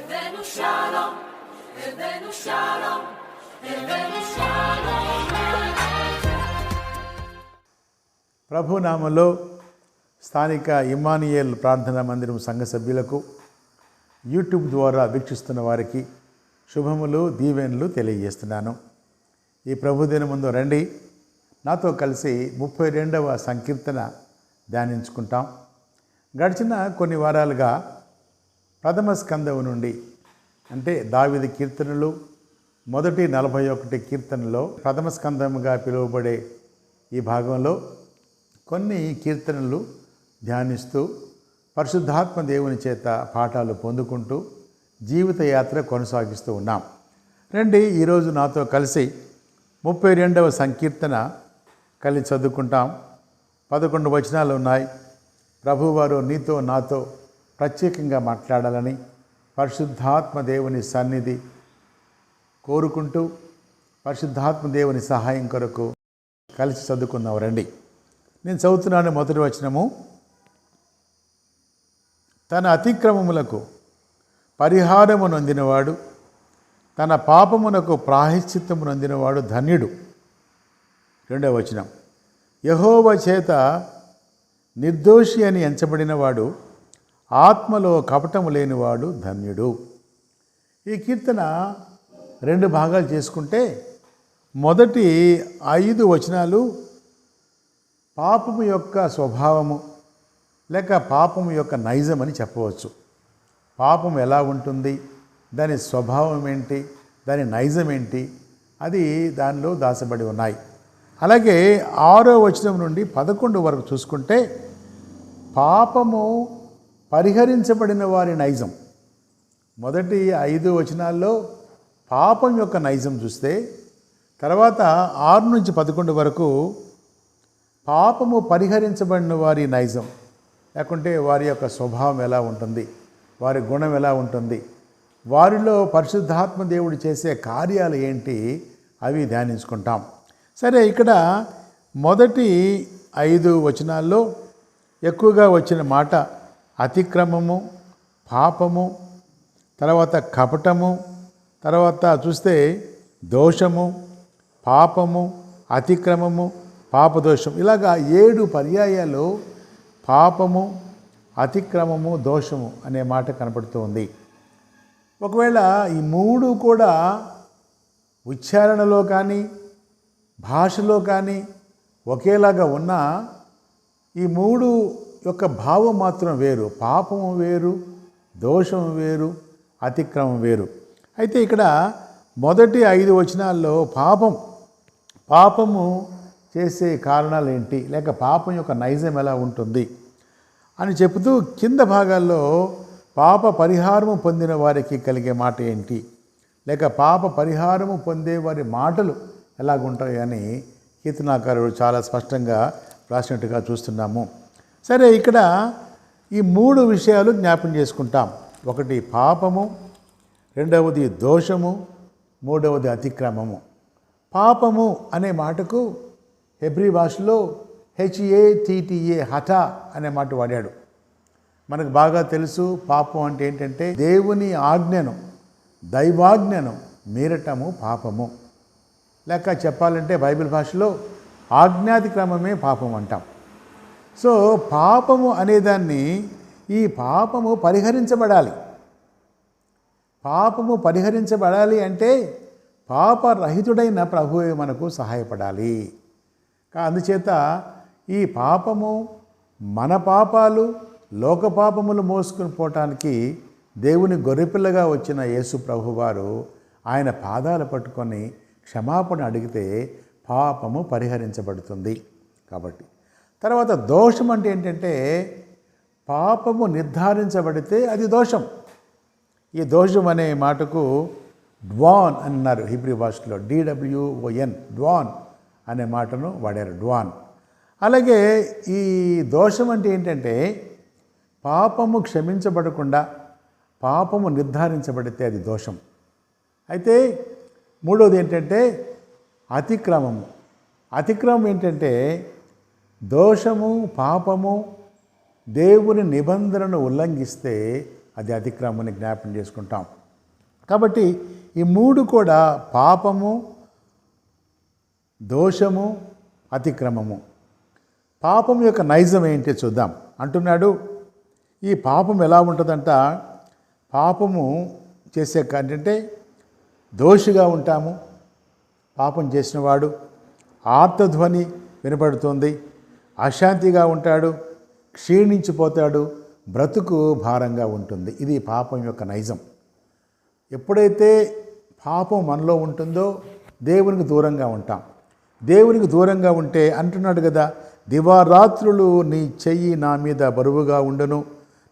הבאנו שלום, הבאנו שלום, הבאנו שלום לארץ. ప్రభునామంలో స్థానిక ఇమ్మానుయేల్ ప్రార్థనా మందిరం సంఘ సభ్యులకు యూట్యూబ్ ద్వారా వీక్షిస్తున్న వారికి శుభములు దీవెనలు తెలియజేస్తున్నాను. ఈ ప్రభుదిన ముందు రండి, నాతో కలిసి 32వ సంకీర్తన ధ్యానించుకుంటాం. గడిచిన కొన్ని వారాలుగా ప్రథమ స్కందం నుండి అంటే దావీదు కీర్తనలు మొదటి 41 కీర్తనలో ప్రథమ స్కందముగా పిలువబడే ఈ భాగంలో కొన్ని కీర్తనలు ధ్యానిస్తూ పరిశుద్ధాత్మ దేవుని చేత పాఠాలు పొందుకుంటూ జీవిత యాత్ర కొనసాగిస్తూ ఉన్నాం. రండి, ఈరోజు నాతో కలిసి 32వ సంకీర్తన కలిసి చదువుకుంటాం. 11 వచనాలు ఉన్నాయి. ప్రభువారు నీతో నాతో ప్రత్యేకంగా మాట్లాడాలని పరిశుద్ధాత్మ దేవుని సన్నిధి కోరుకుంటూ పరిశుద్ధాత్మ దేవుని సహాయం కొరకు కలిసి చదువుకుందాం. రండి, నేను చదువుతున్నాను. మొదటి వచనము, తన అతిక్రమములకు పరిహారము నొందినవాడు, తన పాపమునకు ప్రాయశ్చిత్తము నొందినవాడు ధన్యుడు. రెండవ వచనం, యెహోవా చేత నిర్దోషి అని ఎంచబడినవాడు, ఆత్మలో కపటము లేనివాడు ధన్యుడు. ఈ కీర్తన 2 భాగాలు చేసుకుంటే మొదటి 5 వచనాలు పాపము యొక్క స్వభావము లేక పాపము యొక్క నైజం అని చెప్పవచ్చు. పాపం ఎలా ఉంటుంది, దాని స్వభావం ఏంటి, దాని నైజం ఏంటి, అది దానిలో దాచబడి ఉన్నాయి. అలాగే 6వ వచనం నుండి 11 వరకు చూసుకుంటే పాపము పరిహరించబడిన వారి నైజం. మొదటి 5 వచనాల్లో పాపం యొక్క నైజం చూస్తే, తర్వాత 6 నుంచి 11 వరకు పాపము పరిహరించబడిన వారి నైజం, లేకుంటే వారి యొక్క స్వభావం ఎలా ఉంటుంది, వారి గుణం ఎలా ఉంటుంది, వారిలో పరిశుద్ధాత్మ దేవుడు చేసే కార్యాలు ఏంటి, అవి ధ్యానించుకుంటాం. సరే, ఇక్కడ మొదటి 5 వచనాల్లో ఎక్కువగా వచ్చిన మాట అతిక్రమము, పాపము, తర్వాత కపటము, తర్వాత చూస్తే దోషము, పాపము, అతిక్రమము, పాపదోషం, ఇలాగా 7 పర్యాయాలు పాపము, అతిక్రమము, దోషము అనే మాట కనపడుతూ ఉంది. ఒకవేళ ఈ 3 కూడా ఉచ్చారణలో కానీ భాషలో కానీ ఒకేలాగా ఉన్నా ఈ 3 యొక్క భావం మాత్రం వేరు. పాపము వేరు, దోషము వేరు, అతిక్రమం వేరు. అయితే ఇక్కడ మొదటి 5 వచనాల్లో పాపము చేసే కారణాలు ఏంటి, లేక పాపం యొక్క నైజం ఎలా ఉంటుంది అని చెబుతూ కింద భాగాల్లో పాప పరిహారము పొందిన వారికి కలిగే మాట ఏంటి, లేక పాప పరిహారము పొందే వారి మాటలు ఎలాగుంటాయి అని కీర్తనాకారుడు చాలా స్పష్టంగా రాసినట్టుగా చూస్తున్నాము. సరే, ఇక్కడ ఈ 3 విషయాలు జ్ఞాపం చేసుకుంటాం. ఒకటి పాపము, రెండవది దోషము, మూడవది అతిక్రమము. పాపము అనే మాటకు హెబ్రీ భాషలో HATTA హఠ అనే మాట వాడాడు. మనకు బాగా తెలుసు పాపం అంటే ఏంటంటే దేవుని ఆజ్ఞను, దైవాజ్ఞను మీరటము పాపము. లేక చెప్పాలంటే బైబిల్ భాషలో ఆజ్ఞాతిక్రమమే పాపం అంటాం. సో పాపము అనేదాన్ని, ఈ పాపము పరిహరించబడాలి. పాపము పరిహరించబడాలి అంటే పాపరహితుడైన ప్రభువే మనకు సహాయపడాలి. అందుచేత ఈ పాపము, మన పాపాలు, లోక పాపములు మోసుకుని పోవటానికి దేవుని గొర్రెపిల్లగా వచ్చిన యేసు ప్రభువారు ఆయన పాదాలు పట్టుకొని క్షమాపణ అడిగితే పాపము పరిహరించబడుతుంది. కాబట్టి తర్వాత దోషం అంటే ఏంటంటే పాపము నిర్ధారించబడితే అది దోషం. ఈ దోషం అనే మాటకు డ్వాన్ అన్నారు హిబ్రీ భాషలో, DWON, డ్వాన్ అనే మాటను వాడారు, డ్వాన్. అలాగే ఈ దోషం అంటే ఏంటంటే పాపము క్షమించబడకుండా పాపము నిర్ధారించబడితే అది దోషం. అయితే మూడోది ఏంటంటే అతిక్రమము. అతిక్రమం ఏంటంటే దోషము, పాపము దేవుని నిబంధనను ఉల్లంఘిస్తే అది అతిక్రమాన్ని జ్ఞాపం చేసుకుంటాం. కాబట్టి ఈ మూడు కూడా పాపము, దోషము, అతిక్రమము. పాపం యొక్క నైజం ఏంటి చూద్దాం. అంటున్నాడు, ఈ పాపం ఎలా ఉంటుందంట, పాపము చేసే ఏంటంటే దోషిగా ఉంటాము. పాపం చేసినవాడు ఆర్తధ్వని వినపడుతుంది, అశాంతిగా ఉంటాడు, క్షీణించిపోతాడు, బ్రతుకు భారంగా ఉంటుంది. ఇది పాపం యొక్క నైజం. ఎప్పుడైతే పాపం మనలో ఉంటుందో దేవునికి దూరంగా ఉంటాం. దేవునికి దూరంగా ఉంటే అంటున్నాడు కదా, దివారాత్రులు నీ చెయ్యి నా మీద బరువుగా ఉండును,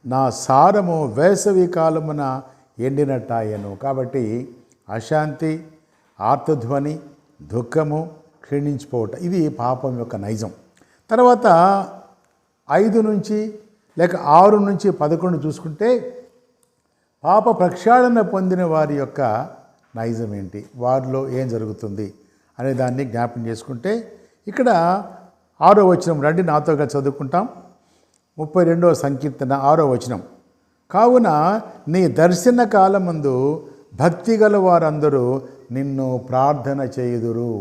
నా సారము వేసవి కాలమున ఎండినట్టాయను. కాబట్టి అశాంతి, ఆర్తధ్వని, దుఃఖము, క్షీణించిపోవటం ఇది పాపం యొక్క నైజం. తర్వాత 5 నుంచి లేక 6 నుంచి 11 చూసుకుంటే పాప ప్రక్షాళన పొందిన వారి యొక్క నైజం ఏంటి, వారిలో ఏం జరుగుతుంది అనే దాన్ని జ్ఞాపం చేసుకుంటే ఇక్కడ 6వ వచనం రండి నాతో చదువుకుంటాం. 32వ సంకీర్తన 6వ వచనం. కావున నీ దర్శన కాలమందు భక్తి గల వారందరూ నిన్ను ప్రార్థన చేయుదురు.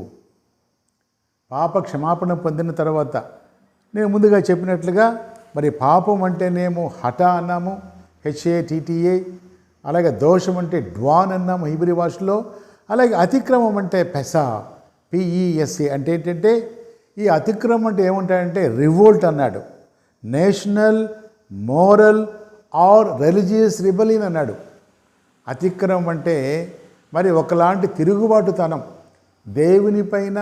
పాప క్షమాపణ పొందిన తర్వాత నేను ముందుగా చెప్పినట్లుగా మరి పాపం అంటేనేమో హఠ అన్నాము, HATTA, అలాగే దోషం అంటే డ్వాన్ అన్నాము హీబ్రీ భాషలో, అలాగే అతిక్రమం అంటే పెసా, PESA. అంటే ఏంటంటే ఈ అతిక్రమం అంటే ఏముంటాయంటే రివోల్ట్ అన్నాడు, national, moral or religious rebellion అన్నాడు. అతిక్రమం అంటే మరి ఒకలాంటి తిరుగుబాటుతనం, దేవునిపైన,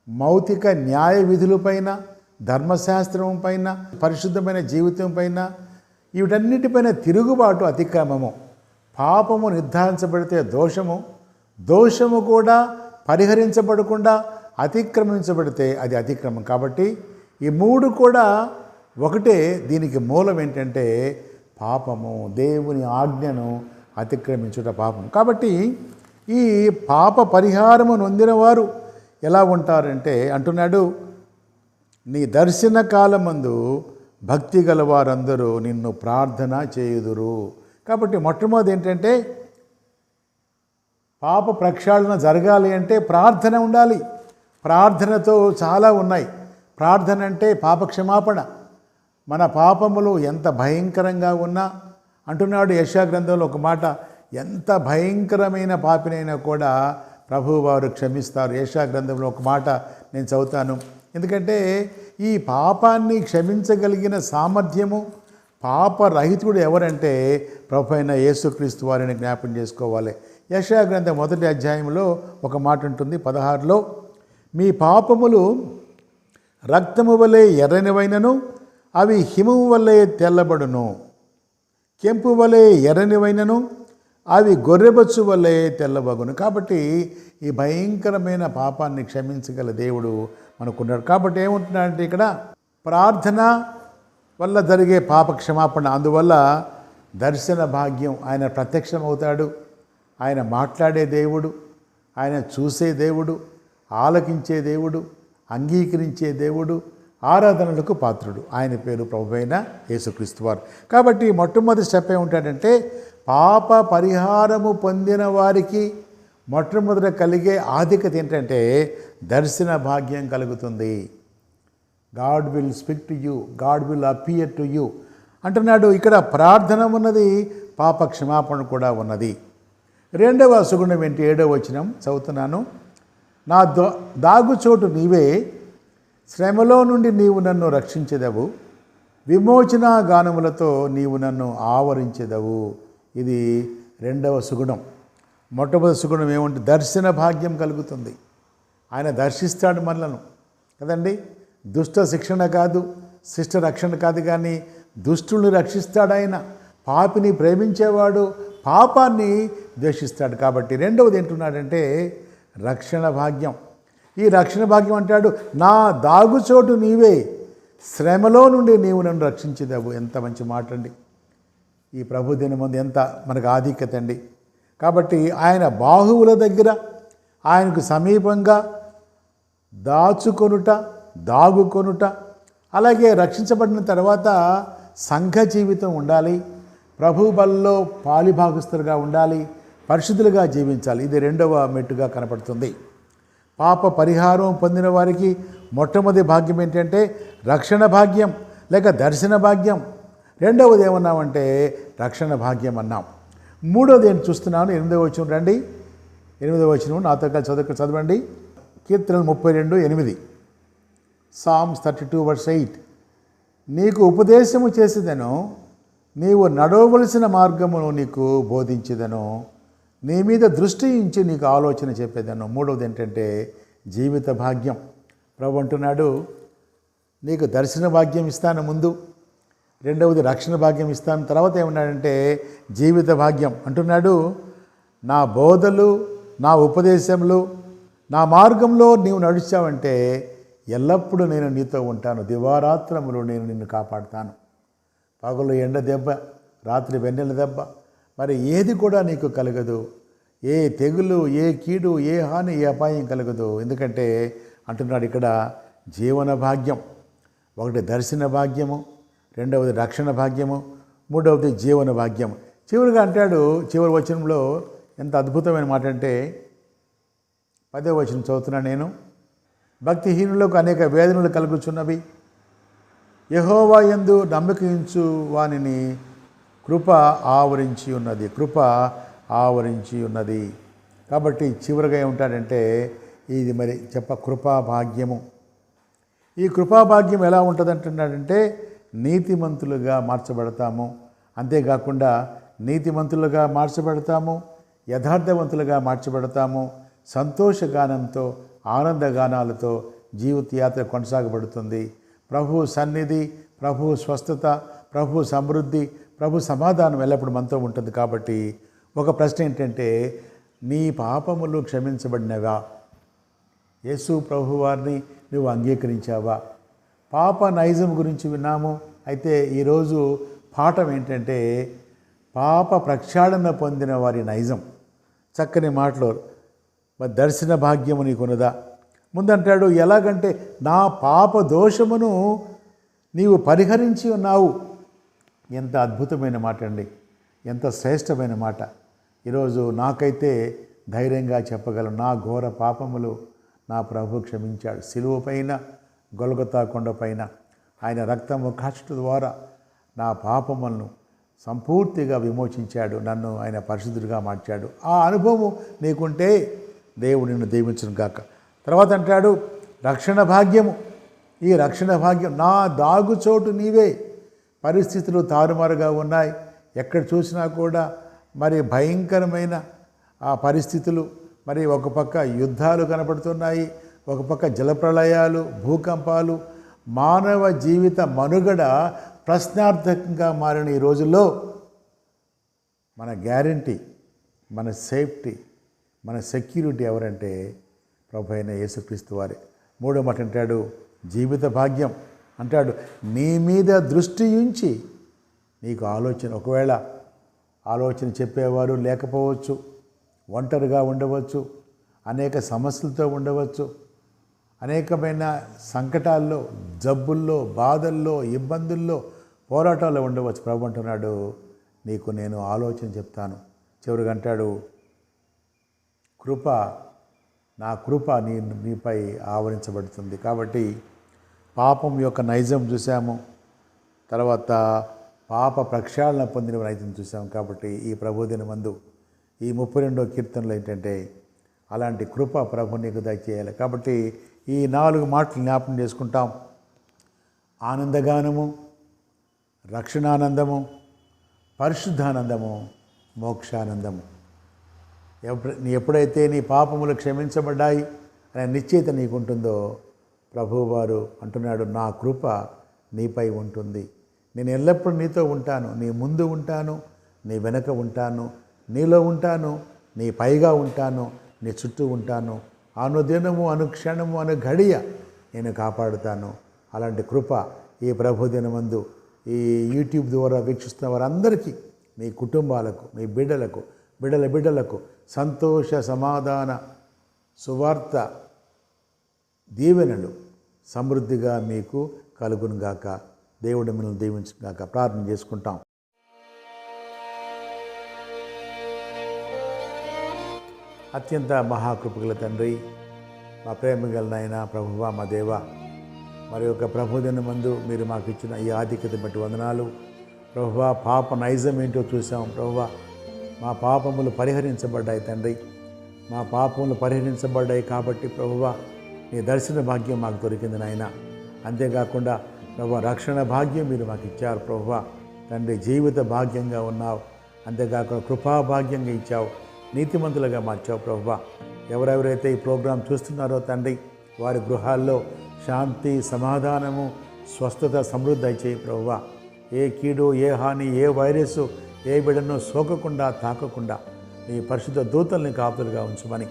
మౌతిక న్యాయ విధులపైన, ధర్మశాస్త్రం పైన, పరిశుద్ధమైన జీవితం పైన, వీటన్నిటిపైన తిరుగుబాటు అతిక్రమము. పాపము నిర్ధారించబడితే దోషము, దోషము కూడా పరిహరించబడకుండా అతిక్రమించబడితే అది అతిక్రమం. కాబట్టి ఈ మూడు కూడా ఒకటే. దీనికి మూలం ఏంటంటే పాపము, దేవుని ఆజ్ఞను అతిక్రమించుట పాపం. కాబట్టి ఈ పాప పరిహారము నొందిన వారు ఎలా ఉంటారంటే అంటున్నాడు, నీ దర్శన కాలమందు భక్తి గల వారందరూ నిన్ను ప్రార్థన చేయుదురు. కాబట్టి మొట్టమొదటి ఏంటంటే పాప ప్రక్షాళన జరగాలి అంటే ప్రార్థన ఉండాలి. ప్రార్థనతో చాలా ఉన్నాయి. ప్రార్థన అంటే పాప క్షమాపణ. మన పాపములు ఎంత భయంకరంగా ఉన్నా అంటున్నాడు యెషయా గ్రంథంలో ఒక మాట, ఎంత భయంకరమైన పాపినైనా కూడా ప్రభువు వారు క్షమిస్తారు. యెషయా గ్రంథంలో ఒక మాట నేను చదువుతాను. ఎందుకంటే ఈ పాపాన్ని క్షమించగలిగిన సామర్థ్యము, పాపరహితుడు ఎవరంటే ప్రభు అయిన యేసుక్రీస్తు వారిని జ్ఞాపం చేసుకోవాలి. యెషయా గ్రంథం 1వ అధ్యాయంలో ఒక మాట ఉంటుంది 16లో, మీ పాపములు రక్తము వలె ఎర్రనివైనను అవి హిమము వలె తెల్లబడును, కెంపు వలె ఎర్రనివైనను అవి గొర్రెబొచ్చు వలె తెల్లబగును. కాబట్టి ఈ భయంకరమైన పాపాన్ని క్షమించగల దేవుడు మనకున్నాడు. కాబట్టి ఏముంటున్నాడంటే ఇక్కడ ప్రార్థన వల్ల జరిగే పాప క్షమాపణ, అందువల్ల దర్శన భాగ్యం. ఆయన ప్రత్యక్షమవుతాడు, ఆయన మాట్లాడే దేవుడు, ఆయన చూసే దేవుడు, ఆలకించే దేవుడు, అంగీకరించే దేవుడు, ఆరాధనలకు పాత్రుడు. ఆయన పేరు ప్రభువైన యేసుక్రీస్తు వారు. కాబట్టి మొట్టమొదటి స్టెప్ ఏముంటాడంటే పాప పరిహారము పొందిన వారికి మొట్టమొదట కలిగే ఆధిక్యత ఏంటంటే దర్శన భాగ్యం కలుగుతుంది. God will speak to you, God will appear to you అంటున్నాడు. ఇక్కడ ప్రార్థన ఉన్నది, పాప క్షమాపణ కూడా ఉన్నది. 2వ సుగుణం ఏంటి, 7వ వచనం చదువుతున్నాను. నా దాగుచోటు నీవే, శ్రమలో నుండి నీవు నన్ను రక్షించెదవు, విమోచన గానములతో నీవు నన్ను ఆవరించెదవు. ఇది 2వ సుగుణం. మొట్టమొదటి సుగుణం ఏమంటే దర్శన భాగ్యం కలుగుతుంది. ఆయన దర్శిస్తాడు మనలను కదండి. దుష్ట శిక్షణ కాదు, శిష్ట రక్షణ కాదు, కానీ దుష్టుల్ని రక్షిస్తాడు ఆయన. పాపిని ప్రేమించేవాడు పాపాన్ని ద్వేషిస్తాడు. కాబట్టి 2వది ఏంటున్నాడంటే రక్షణ భాగ్యం. ఈ రక్షణ భాగ్యం అంటాడు, నా దాగుచోటు నీవే, శ్రమలో నుండి నీవు నన్ను రక్షించేదవు. ఎంత మంచి మాట అండి. ఈ ప్రభు దినం ముందు ఎంత మనకు ఆధిక్యత అండి. కాబట్టి ఆయన బాహువుల దగ్గర, ఆయనకు సమీపంగా దాచుకొనుట, దాగుకొనుట, అలాగే రక్షించబడిన తర్వాత సంఘ జీవితం ఉండాలి, ప్రభు బలలో పాలిభాగస్తులుగా ఉండాలి, పరిశుద్ధులుగా జీవించాలి. ఇది రెండవ మెట్టుగా కనపడుతుంది. పాప పరిహారం పొందిన వారికి మొట్టమొదటి భాగ్యం ఏంటంటే రక్షణ భాగ్యం లేక దర్శన భాగ్యం. రెండవది ఏమన్నామంటే రక్షణ భాగ్యం అన్నాం. మూడవది ఏంటి చూస్తున్నాను, 8వ వచనం రండి. 8వ వచనం నాతో కలిసి చదవండి. కీర్తనలు 32:8, సామ్స్ 32:8. నీకు ఉపదేశము చేసేదను, నీవు నడవవలసిన మార్గమును నీకు బోధించేదను, నీ మీద దృష్టి ఉంచి నీకు ఆలోచన చెప్పేదను. మూడవది ఏంటంటే జీవిత భాగ్యం. ప్రభు అంటున్నాడు, నీకు దర్శన భాగ్యం ఇస్తాను ముందు, రెండవది రక్షణ భాగ్యం ఇస్తాను, తర్వాత ఏమన్నాడంటే జీవిత భాగ్యం అంటున్నాడు. నా బోధలు, నా ఉపదేశములు, నా మార్గంలో నీవు నడిచావంటే ఎల్లప్పుడూ నేను నీతో ఉంటాను, దివారాత్రములు నేను నిన్ను కాపాడుతాను. పగలు ఎండ దెబ్బ, రాత్రి వెన్నెల దెబ్బ, మరి ఏది కూడా నీకు కలగదు. ఏ తెగులు, ఏ కీడు, ఏ హాని, ఏ అపాయం కలగదు. ఎందుకంటే అంటున్నాడు ఇక్కడ జీవన భాగ్యం. ఒకటి దర్శన భాగ్యము, రెండవది రక్షణ భాగ్యము, మూడవది జీవన భాగ్యం. చివరిగా అంటాడు, చివరి వచనంలో ఎంత అద్భుతమైన మాట అంటే 10వ వచనం చదువుతున్నాను నేను. భక్తిహీనులకు అనేక వేదనలు కలుగుచున్నవి, యెహోవా యందు నమ్మకించు వానిని కృప ఆవరించి ఉన్నది, కృప ఆవరించి ఉన్నది. కాబట్టి చివరిగా ఏముంటాడంటే ఇది మరి కృపా భాగ్యము. ఈ కృపాభాగ్యం ఎలా ఉంటుంది అంటున్నాడంటే నీతిమంతులుగా మార్చబడతాము. అంతేకాకుండా నీతిమంతులుగా మార్చబడతాము, యథార్థవంతులుగా మార్చబడతాము. సంతోషగానంతో, ఆనందగానాలతో జీవితయాత్ర కొనసాగబడుతుంది. ప్రభు సన్నిధి, ప్రభు స్వస్థత, ప్రభు సమృద్ధి, ప్రభు సమాధానం ఎల్లప్పుడు మనతో ఉంటుంది. కాబట్టి ఒక ప్రశ్న ఏంటంటే నీ పాపములు క్షమించబడినవా? యేసు ప్రభు వారిని నువ్వు అంగీకరించావా? పాప నైజం గురించి విన్నాము. అయితే ఈరోజు పాఠం ఏంటంటే పాప ప్రక్షాళన పొందిన వారి నైజం. చక్కని మాటలో మరి దర్శన భాగ్యము నీకున్నదా? ముందంటాడు ఎలాగంటే నా పాప దోషమును నీవు పరిహరించి ఉన్నావు. ఎంత అద్భుతమైన మాట అండి, ఎంత శ్రేష్టమైన మాట. ఈరోజు నాకైతే ధైర్యంగా చెప్పగలను, నా ఘోర పాపములు నా ప్రభు క్షమించాడు. సిలువ పైన, గొల్గొతా కొండ పైన ఆయన రక్తము కాచుట ద్వారా నా పాపములను సంపూర్తిగా విమోచించాడు. నన్ను ఆయన పరిశుద్ధుడిగా మార్చాడు. ఆ అనుభవం నీకుంటే దేవుడు నిన్ను దీవించును గాక. తర్వాత అంటాడు రక్షణ భాగ్యము. ఈ రక్షణ భాగ్యం నా దాగుచోటు నీవే. పరిస్థితులు తారుమారుగా ఉన్నాయి, ఎక్కడ చూసినా కూడా మరి భయంకరమైన ఆ పరిస్థితులు. మరి ఒక పక్క యుద్ధాలు కనపడుతున్నాయి, ఒక పక్క జలప్రళయాలు, భూకంపాలు, మానవ జీవిత మనుగడ ప్రశ్నార్థకంగా మారిన ఈ రోజుల్లో మన గ్యారంటీ, మన సేఫ్టీ, మన సెక్యూరిటీ ఎవరంటే ప్రభు అయిన యేసుక్రీస్తు వారే. మూడో మాట అంటాడు జీవిత భాగ్యం. అంటాడు నీ మీద దృష్టి ఉంచి నీకు ఆలోచన. ఒకవేళ ఆలోచన చెప్పేవారు లేకపోవచ్చు, ఒంటరిగా ఉండవచ్చు, అనేక సమస్యలతో ఉండవచ్చు, అనేకమైన సంకటాల్లో, జబ్బుల్లో, బాధల్లో, ఇబ్బందుల్లో, పోరాటాల్లో ఉండవచ్చు. ప్రభు అంటున్నాడు నీకు నేను ఆలోచన చెప్తాను. చివరిగా అంటాడు కృప, నా కృప నీపై ఆవరించబడుతుంది. కాబట్టి పాపం యొక్క నైజం చూసాము, తర్వాత పాప ప్రక్షాళన పొందిన నైజం చూసాము. కాబట్టి ఈ ప్రభుదినమందు ఈ 32వ కీర్తనలో ఏంటంటే అలాంటి కృప ప్రభు నీకు దయచేయాలి. కాబట్టి ఈ 4 మాటలు జ్ఞాపకం చేసుకుంటాం. ఆనందగానము, రక్షణానందము, పరిశుద్ధానందము, మోక్షానందము. ఎప్పుడైతే నీ పాపములు క్షమించబడ్డాయి అనే నిశ్చయిత నీకుంటుందో ప్రభువారు అంటున్నాడు నా కృప నీపై ఉంటుంది. నేను ఎల్లప్పుడూ నీతో ఉంటాను, నీ ముందు ఉంటాను, నీ వెనక ఉంటాను, నీలో ఉంటాను, నీ పైగా ఉంటాను, నీ చుట్టూ ఉంటాను. అనుదినము, అనుక్షణము, అను గడియ నేను కాపాడుతాను. అలాంటి కృప ఈ ప్రభు దినమందు ఈ యూట్యూబ్ ద్వారా వీక్షిస్తున్న వారందరికీ, మీ కుటుంబాలకు, మీ బిడ్డలకు, బిడ్డలకు సంతోష సమాధాన సువార్త దీవెనలు సమృద్ధిగా మీకు కలుగునుగాక. దేవుడు మిమ్మల్ని దీవించుగాక. ప్రార్థన చేసుకుంటాం. అత్యంత మహాకృపగల తండ్రి, మా ప్రేమ గలనైనా ప్రభువా, మా దేవ, మరి యొక్క ప్రభుదిన మందు మీరు మాకు ఇచ్చిన ఈ ఆధిక్యత బట్టి వందనాలు ప్రభువా. పాప నైజం ఏంటో చూసాం ప్రభువా. మా పాపములు పరిహరించబడ్డాయి తండ్రి, మా పాపములు పరిహరించబడ్డాయి కాబట్టి ప్రభువా నీ దర్శన భాగ్యం మాకు దొరికింది నాయన. అంతేకాకుండా ప్రభువా రక్షణ భాగ్యం మీరు మాకు ఇచ్చారు ప్రభువా తండ్రి. జీవిత భాగ్యంగా ఉన్నావు, అంతేకాకుండా కృపా భాగ్యంగా ఇచ్చావు, నీతిమంతులుగా మార్చావు ప్రభువా. ఎవరెవరైతే ఈ ప్రోగ్రాం చూస్తున్నారో తండ్రి, వారి గృహాల్లో శాంతి, సమాధానము, స్వస్థత, సమృద్ధి చేయి ప్రభువా. ఏ కీడు, ఏ హాని, ఏ వైరస్ ఏ బిడ్డను సోకకుండా, తాకకుండా మీ పరిశుద్ధ దూతల్ని కాపులుగా ఉంచమని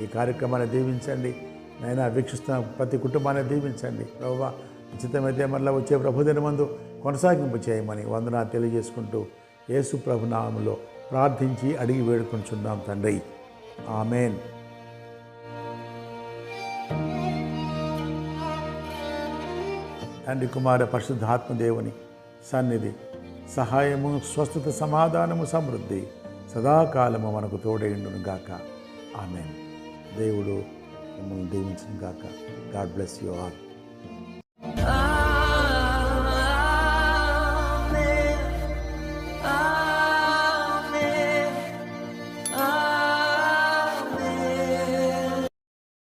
ఈ కార్యక్రమాన్ని దీవించండి నైనా. వీక్షిస్తున్న ప్రతి కుటుంబాన్ని దీవించండి ప్రభువా. ఉచితమైతే మళ్ళీ వచ్చే ప్రభుదినమందు కొనసాగింపు చేయమని వందనాలు తెలియజేసుకుంటూ యేసు ప్రభు నామములో ప్రార్థించి అడిగి వేడుకొంచున్నాం తండ్రి. ఆమేన్. తండ్రి, కుమార, పరిశుద్ధాత్మ దేవుని సన్నిధి, సహాయము, స్వస్థత, సమాధానము, సమృద్ధి సదాకాలము మనకు తోడైండును గాక. ఆమేన్. దేవుడు మిమ్మల్ని దీవించును గాక. God bless you all.